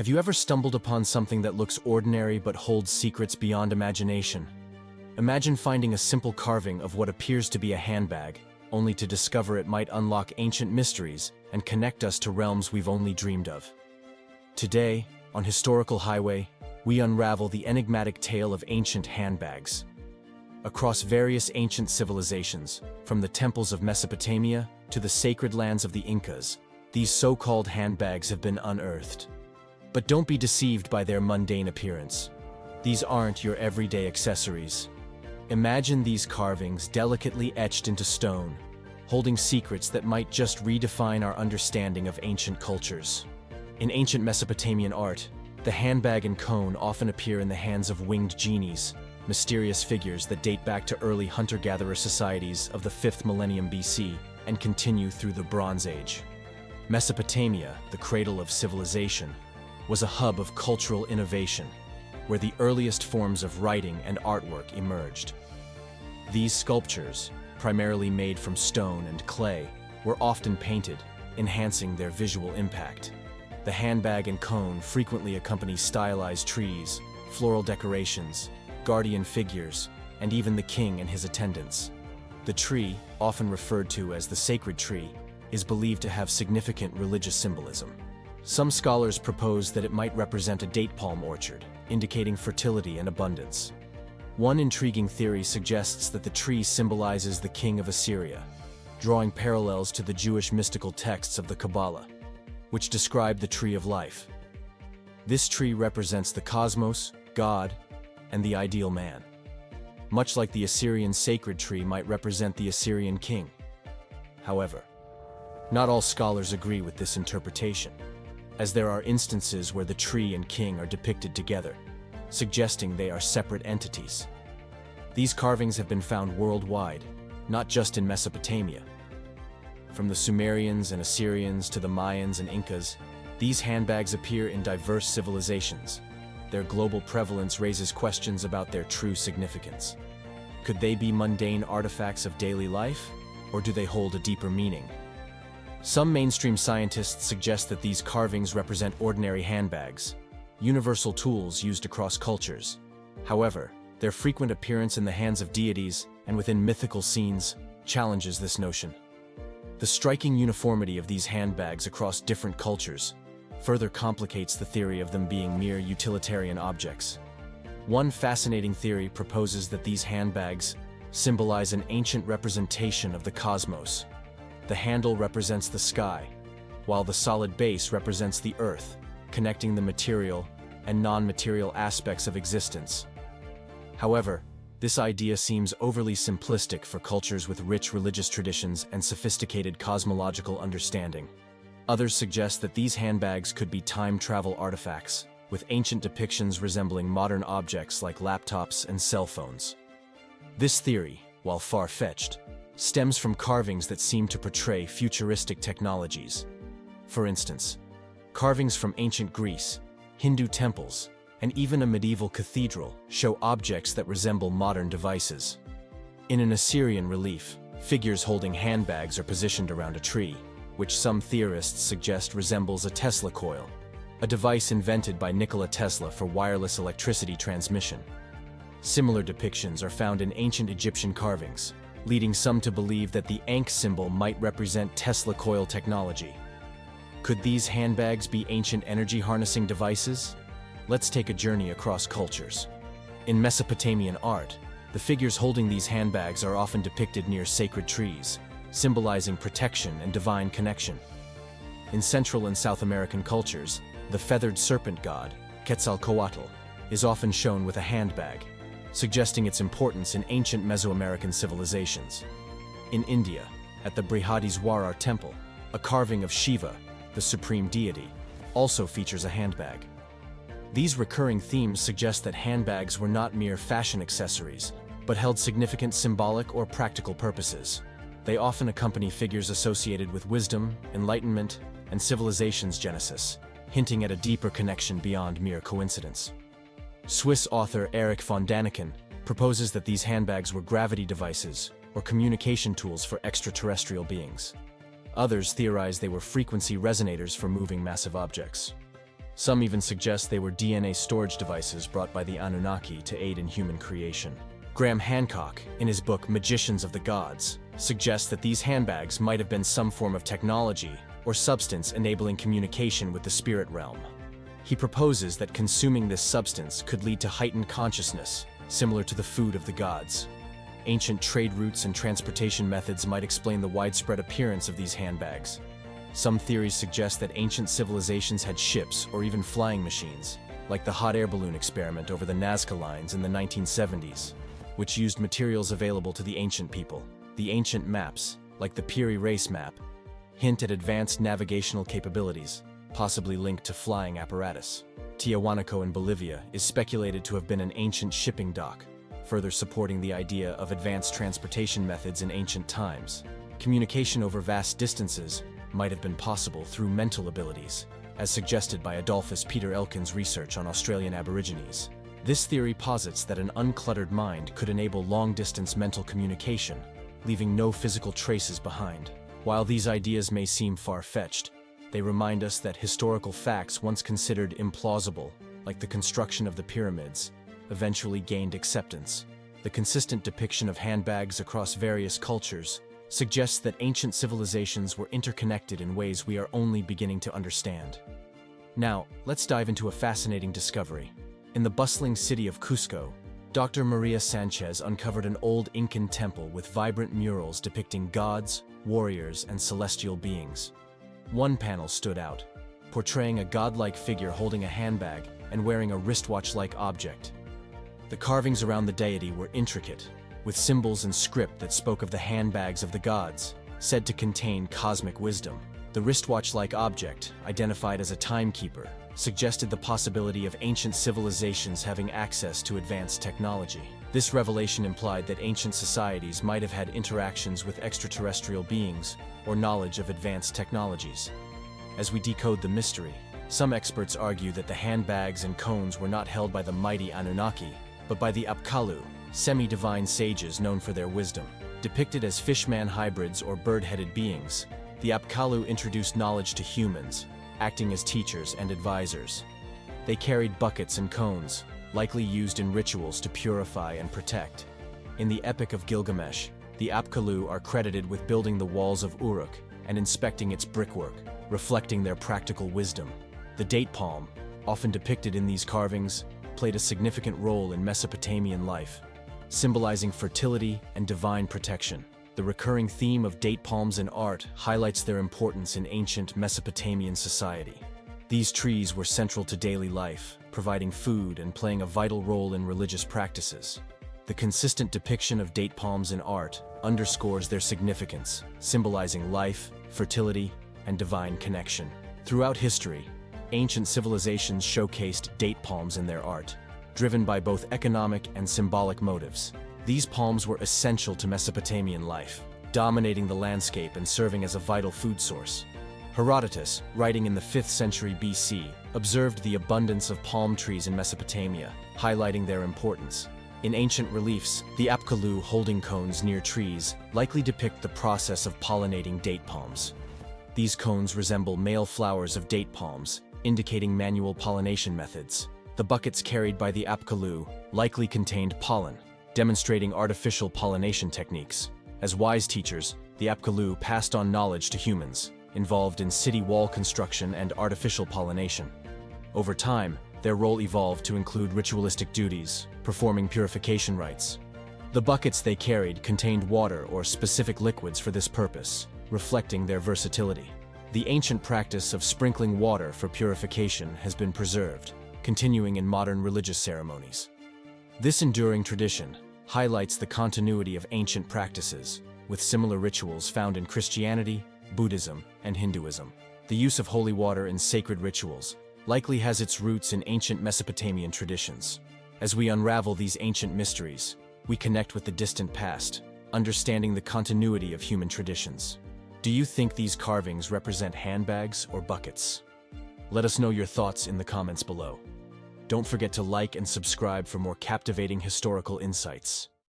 Have you ever stumbled upon something that looks ordinary but holds secrets beyond imagination? Imagine finding a simple carving of what appears to be a handbag, only to discover it might unlock ancient mysteries and connect us to realms we've only dreamed of. Today, on Historical Highway, we unravel the enigmatic tale of ancient handbags. Across various ancient civilizations, from the temples of Mesopotamia to the sacred lands of the Incas, these so-called handbags have been unearthed. But don't be deceived by their mundane appearance. These aren't your everyday accessories. Imagine these carvings delicately etched into stone, holding secrets that might just redefine our understanding of ancient cultures. In ancient Mesopotamian art, the handbag and cone often appear in the hands of winged genies, mysterious figures that date back to early hunter-gatherer societies of the 5th millennium BC and continue through the Bronze Age. Mesopotamia, the cradle of civilization, was a hub of cultural innovation, where the earliest forms of writing and artwork emerged. These sculptures, primarily made from stone and clay, were often painted, enhancing their visual impact. The handbag and cone frequently accompany stylized trees, floral decorations, guardian figures, and even the king and his attendants. The tree, often referred to as the sacred tree, is believed to have significant religious symbolism. Some scholars propose that it might represent a date palm orchard, indicating fertility and abundance. One intriguing theory suggests that the tree symbolizes the king of Assyria, drawing parallels to the Jewish mystical texts of the Kabbalah, which describe the tree of life. This tree represents the cosmos, God, and the ideal man, much like the Assyrian sacred tree might represent the Assyrian king. However, not all scholars agree with this interpretation, as there are instances where the tree and king are depicted together, suggesting they are separate entities. These carvings have been found worldwide, not just in Mesopotamia. From the Sumerians and Assyrians to the Mayans and Incas, these handbags appear in diverse civilizations. Their global prevalence raises questions about their true significance. Could they be mundane artifacts of daily life, or do they hold a deeper meaning? Some mainstream scientists suggest that these carvings represent ordinary handbags, universal tools used across cultures. However, their frequent appearance in the hands of deities and within mythical scenes challenges this notion. The striking uniformity of these handbags across different cultures further complicates the theory of them being mere utilitarian objects. One fascinating theory proposes that these handbags symbolize an ancient representation of the cosmos. The handle represents the sky, while the solid base represents the earth, connecting the material and non-material aspects of existence. However, this idea seems overly simplistic for cultures with rich religious traditions and sophisticated cosmological understanding. Others suggest that these handbags could be time travel artifacts, with ancient depictions resembling modern objects like laptops and cell phones. This theory, while far-fetched, stems from carvings that seem to portray futuristic technologies. For instance, carvings from ancient Greece, Hindu temples, and even a medieval cathedral show objects that resemble modern devices. In an Assyrian relief, figures holding handbags are positioned around a tree, which some theorists suggest resembles a Tesla coil, a device invented by Nikola Tesla for wireless electricity transmission. Similar depictions are found in ancient Egyptian carvings, leading some to believe that the Ankh symbol might represent Tesla coil technology. Could these handbags be ancient energy-harnessing devices? Let's take a journey across cultures. In Mesopotamian art, the figures holding these handbags are often depicted near sacred trees, symbolizing protection and divine connection. In Central and South American cultures, the feathered serpent god, Quetzalcoatl, is often shown with a handbag, suggesting its importance in ancient Mesoamerican civilizations. In India, at the Brihadiswarar temple, a carving of Shiva, the supreme deity, also features a handbag. These recurring themes suggest that handbags were not mere fashion accessories, but held significant symbolic or practical purposes. They often accompany figures associated with wisdom, enlightenment, and civilization's genesis, hinting at a deeper connection beyond mere coincidence. Swiss author Erich von Däniken proposes that these handbags were gravity devices or communication tools for extraterrestrial beings. Others theorize they were frequency resonators for moving massive objects. Some even suggest they were DNA storage devices brought by the Anunnaki to aid in human creation. Graham Hancock, in his book Magicians of the Gods, suggests that these handbags might have been some form of technology or substance enabling communication with the spirit realm. He proposes that consuming this substance could lead to heightened consciousness, similar to the food of the gods. Ancient trade routes and transportation methods might explain the widespread appearance of these handbags. Some theories suggest that ancient civilizations had ships or even flying machines, like the hot air balloon experiment over the Nazca lines in the 1970s, which used materials available to the ancient people. The ancient maps, like the Piri Reis map, hint at advanced navigational capabilities, possibly linked to flying apparatus. Tiahuanaco in Bolivia is speculated to have been an ancient shipping dock, further supporting the idea of advanced transportation methods in ancient times. Communication over vast distances might have been possible through mental abilities, as suggested by Adolphus Peter Elkin's research on Australian Aborigines. This theory posits that an uncluttered mind could enable long-distance mental communication, leaving no physical traces behind. While these ideas may seem far-fetched, they remind us that historical facts once considered implausible, like the construction of the pyramids, eventually gained acceptance. The consistent depiction of handbags across various cultures suggests that ancient civilizations were interconnected in ways we are only beginning to understand. Now, let's dive into a fascinating discovery. In the bustling city of Cusco, Dr. Maria Sanchez uncovered an old Incan temple with vibrant murals depicting gods, warriors, and celestial beings. One panel stood out, portraying a godlike figure holding a handbag and wearing a wristwatch-like object. The carvings around the deity were intricate, with symbols and script that spoke of the handbags of the gods, said to contain cosmic wisdom. The wristwatch-like object, identified as a timekeeper, suggested the possibility of ancient civilizations having access to advanced technology. This revelation implied that ancient societies might have had interactions with extraterrestrial beings or knowledge of advanced technologies. As we decode the mystery, some experts argue that the handbags and cones were not held by the mighty Anunnaki, but by the Apkallu, semi-divine sages known for their wisdom. Depicted as fishman hybrids or bird-headed beings, the Apkallu introduced knowledge to humans, acting as teachers and advisors. They carried buckets and cones, likely used in rituals to purify and protect. In the Epic of Gilgamesh, the Apkallu are credited with building the walls of Uruk and inspecting its brickwork, reflecting their practical wisdom. The date palm, often depicted in these carvings, played a significant role in Mesopotamian life, symbolizing fertility and divine protection. The recurring theme of date palms in art highlights their importance in ancient Mesopotamian society. These trees were central to daily life, providing food and playing a vital role in religious practices. The consistent depiction of date palms in art underscores their significance, symbolizing life, fertility, and divine connection. Throughout history, ancient civilizations showcased date palms in their art, driven by both economic and symbolic motives. These palms were essential to Mesopotamian life, dominating the landscape and serving as a vital food source. Herodotus, writing in the 5th century BC, observed the abundance of palm trees in Mesopotamia, highlighting their importance. In ancient reliefs, the Apkallu holding cones near trees likely depict the process of pollinating date palms. These cones resemble male flowers of date palms, indicating manual pollination methods. The buckets carried by the Apkallu likely contained pollen, demonstrating artificial pollination techniques. As wise teachers, the Apkallu passed on knowledge to humans, involved in city wall construction and artificial pollination. Over time, their role evolved to include ritualistic duties, performing purification rites. The buckets they carried contained water or specific liquids for this purpose, reflecting their versatility. The ancient practice of sprinkling water for purification has been preserved, continuing in modern religious ceremonies. This enduring tradition highlights the continuity of ancient practices, with similar rituals found in Christianity, Buddhism, and Hinduism. The use of holy water in sacred rituals likely has its roots in ancient Mesopotamian traditions. As we unravel these ancient mysteries, we connect with the distant past, understanding the continuity of human traditions. Do you think these carvings represent handbags or buckets? Let us know your thoughts in the comments below. Don't forget to like and subscribe for more captivating historical insights.